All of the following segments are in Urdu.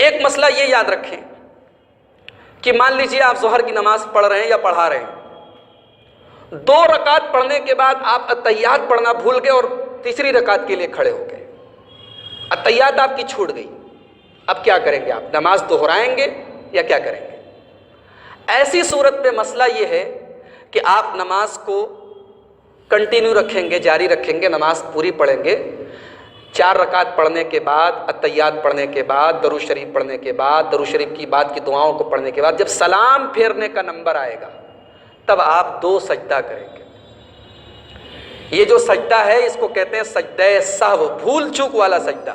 ایک مسئلہ یہ یاد رکھیں کہ مان لیجیے آپ ظہر کی نماز پڑھ رہے ہیں یا پڑھا رہے ہیں، 2 رکعت پڑھنے کے بعد آپ اتحیات پڑھنا بھول گئے اور تیسری رکعت کے لیے کھڑے ہو گئے، اتحیات آپ کی چھوٹ گئی، اب کیا کریں گے؟ آپ نماز دہرائیں گے یا کیا کریں گے؟ ایسی صورت پہ مسئلہ یہ ہے کہ آپ نماز کو کنٹینیو رکھیں گے، جاری رکھیں گے، نماز پوری پڑھیں گے، 4 رکعت پڑھنے کے بعد، اتحیات پڑھنے کے بعد، درود شریف پڑھنے کے بعد، درود شریف کی بعد کی دعاؤں کو پڑھنے کے بعد جب سلام پھیرنے کا نمبر آئے گا تب آپ 2 سجدہ کریں گے۔ یہ جو سجدہ ہے اس کو کہتے ہیں سجدہ سہو، بھول چوک والا سجدہ۔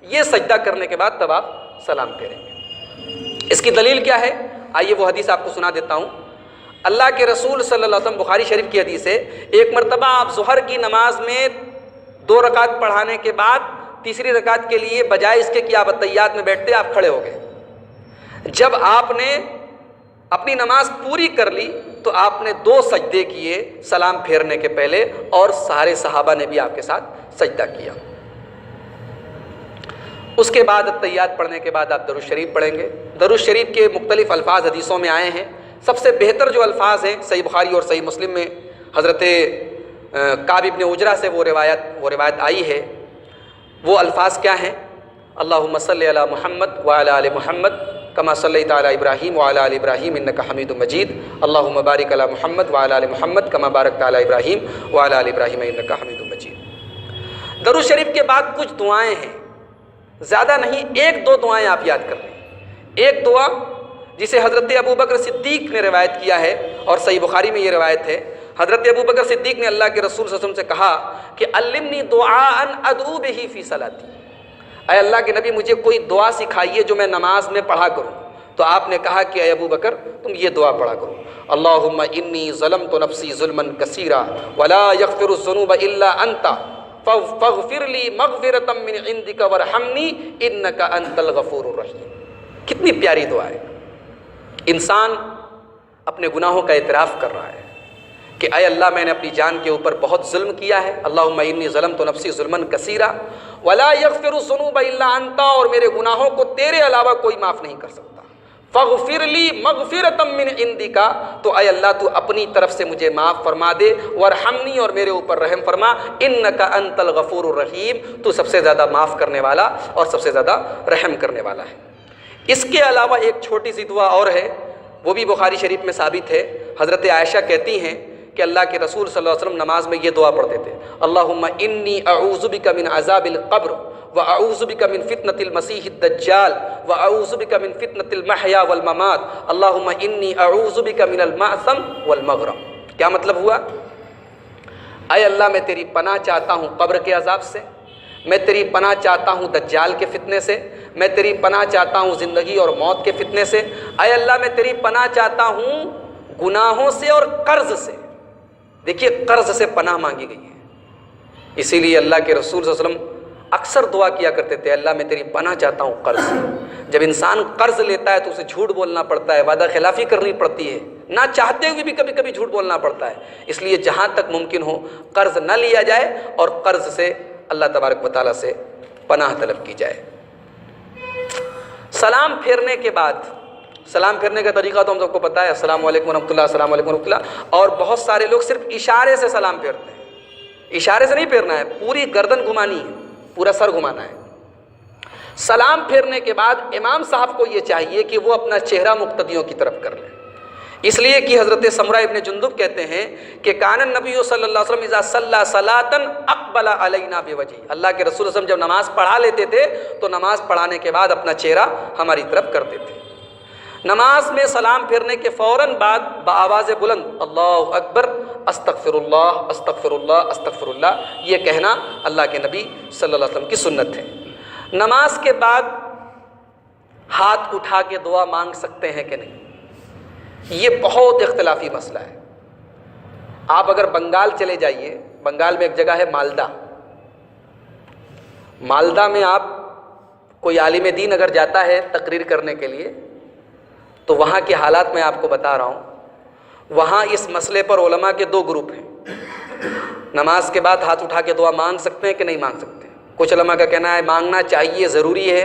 یہ سجدہ کرنے کے بعد تب آپ سلام پھیریں گے۔ اس کی دلیل کیا ہے؟ آئیے وہ حدیث آپ کو سنا دیتا ہوں۔ اللہ کے رسول صلی اللہ علیہ وسلم، بخاری شریف کی حدیث ہے، ایک مرتبہ آپ ظہر کی نماز میں 2 رکعت پڑھانے کے بعد تیسری رکعت کے لیے بجائے اس کے کہ آپ اتحیات میں بیٹھتے آپ کھڑے ہو گئے۔ جب آپ نے اپنی نماز پوری کر لی تو آپ نے 2 سجدے کیے سلام پھیرنے کے پہلے، اور سارے صحابہ نے بھی آپ کے ساتھ سجدہ کیا۔ اس کے بعد اتحیات پڑھنے کے بعد آپ درود شریف پڑھیں گے۔ درود شریف کے مختلف الفاظ حدیثوں میں آئے ہیں۔ سب سے بہتر جو الفاظ ہیں صحیح بخاری اور صحیح مسلم میں حضرت کعب بن عجرہ سے وہ روایت آئی ہے۔ وہ الفاظ کیا ہیں؟ اللہم صلی علی محمد وعلی آل محمد کما صلیت علی ابراہیم وعلی آل ابراہیم انک حمید مجید، اللہم بارک علی محمد وعلی آل محمد کما بارکت علی ابراہیم وعلی آل ابراہیم انک حمید مجید۔ درود شریف کے بعد کچھ دعائیں ہیں، زیادہ نہیں، 1-2 دعائیں آپ یاد کر لیں۔ ایک دعا جسے حضرت ابوبکر صدیق نے روایت کیا ہے اور صحیح بخاری میں یہ روایت ہے، حضرت ابوبکر صدیق نے اللہ کے رسول صلی اللہ علیہ وسلم سے کہا کہ علمنی دعاء ادعو بہ فی صلاتی، اے اللہ کے نبی مجھے کوئی دعا سکھائیے جو میں نماز میں پڑھا کروں۔ تو آپ نے کہا کہ اے ابو بکر تم یہ دعا پڑھا کرو، اللہم انی ظلمت نفسی ظلما کثیرا ولا یغفر الذنوب الا انت فاغفر لی مغفرۃ من عندک وارحمنی انک انت الغفور الرحیم۔ کتنی پیاری دعا ہے۔ انسان اپنے گناہوں کا اعتراف کر رہا ہے کہ اے اللہ میں نے اپنی جان کے اوپر بہت ظلم کیا ہے، اللہم انی ظلمت نفسی ظلما کثیرا ولا یغفر الذنوب الا انت، اور میرے گناہوں کو تیرے علاوہ کوئی معاف نہیں کر سکتا، فاغفر لی مغفرۃ من عندک، تو اے اللہ تو اپنی طرف سے مجھے معاف فرما دے، وارحمنی، اور میرے اوپر رحم فرما، انک انت الغفور الرحیم، تو سب سے زیادہ معاف کرنے والا اور سب سے زیادہ رحم کرنے والا ہے۔ اس کے علاوہ ایک چھوٹی سی دعا اور ہے، وہ بھی بخاری شریف میں ثابت ہے۔ حضرت عائشہ کہتی ہیں کہ اللہ کے رسول صلی اللہ علیہ وسلم نماز میں یہ دعا پڑھتے تھے، اللہم انی اعوذ بک من عذاب القبر واعوذ بک من فتنة المسیح الدجال واعوذ بک من فتنة المحیا والممات، اللہم انی اعوذ بک من المعثم والمغرم۔ کیا مطلب ہوا؟ اے اللہ میں تیری پناہ چاہتا ہوں قبر کے عذاب سے، میں تیری پناہ چاہتا ہوں دجال کے فتنے سے، میں تیری پناہ چاہتا ہوں زندگی اور موت کے فتنے سے، اے اللہ میں تیری پناہ چاہتا ہوں گناہوں سے اور قرض سے۔ دیکھیے قرض سے پناہ مانگی گئی ہے، اسی لیے اللہ کے رسول صلی اللہ علیہ وسلم اکثر دعا کیا کرتے تھے، اللہ میں تیری پناہ چاہتا ہوں قرض سے۔ جب انسان قرض لیتا ہے تو اسے جھوٹ بولنا پڑتا ہے، وعدہ خلافی کرنی پڑتی ہے، نہ چاہتے ہوئے بھی کبھی کبھی جھوٹ بولنا پڑتا ہے۔ اس لیے جہاں تک ممکن ہو قرض نہ لیا جائے اور قرض سے اللہ تبارک و تعالیٰ سے پناہ طلب کی جائے۔ سلام پھیرنے کے بعد، سلام پھیرنے کا طریقہ تو ہم سب کو پتہ ہے، السلام علیکم ورحمۃ اللہ، السلام علیکم ورحمۃ اللہ، اور بہت سارے لوگ صرف اشارے سے سلام پھیرتے ہیں۔ اشارے سے نہیں پھیرنا ہے، پوری گردن گھمانی ہے، پورا سر گھمانا ہے۔ سلام پھیرنے کے بعد امام صاحب کو یہ چاہیے کہ وہ اپنا چہرہ مقتدیوں کی طرف کر لیں، اس لیے کہ حضرت سمرہ ابن جندب کہتے ہیں کہ کان النبی صلی اللہ علیہ وسلم اذا صلی صلاۃ اقبل علینا بوجہہ، اللہ کے رسول صلی اللہ علیہ وسلم جب نماز پڑھا لیتے تھے تو نماز پڑھانے کے بعد اپنا چہرہ ہماری طرف کرتے تھے۔ نماز میں سلام پھیرنے کے فوراً بعد بآواز بلند اللہ اکبر، استغفر اللہ استغفر اللہ استغفر اللہ، یہ کہنا اللہ کے نبی صلی اللہ علیہ وسلم کی سنت ہے۔ نماز کے بعد ہاتھ اٹھا کے دعا مانگ سکتے ہیں کہ نہیں، یہ بہت اختلافی مسئلہ ہے۔ آپ اگر بنگال چلے جائیے، بنگال میں ایک جگہ ہے مالدہ، مالدہ میں آپ کوئی عالم دین اگر جاتا ہے تقریر کرنے کے لیے تو وہاں کے حالات میں آپ کو بتا رہا ہوں، وہاں اس مسئلے پر علماء کے 2 گروپ ہیں، نماز کے بعد ہاتھ اٹھا کے دعا مانگ سکتے ہیں کہ نہیں مانگ سکتے۔ کچھ علماء کا کہنا ہے مانگنا چاہیے، ضروری ہے،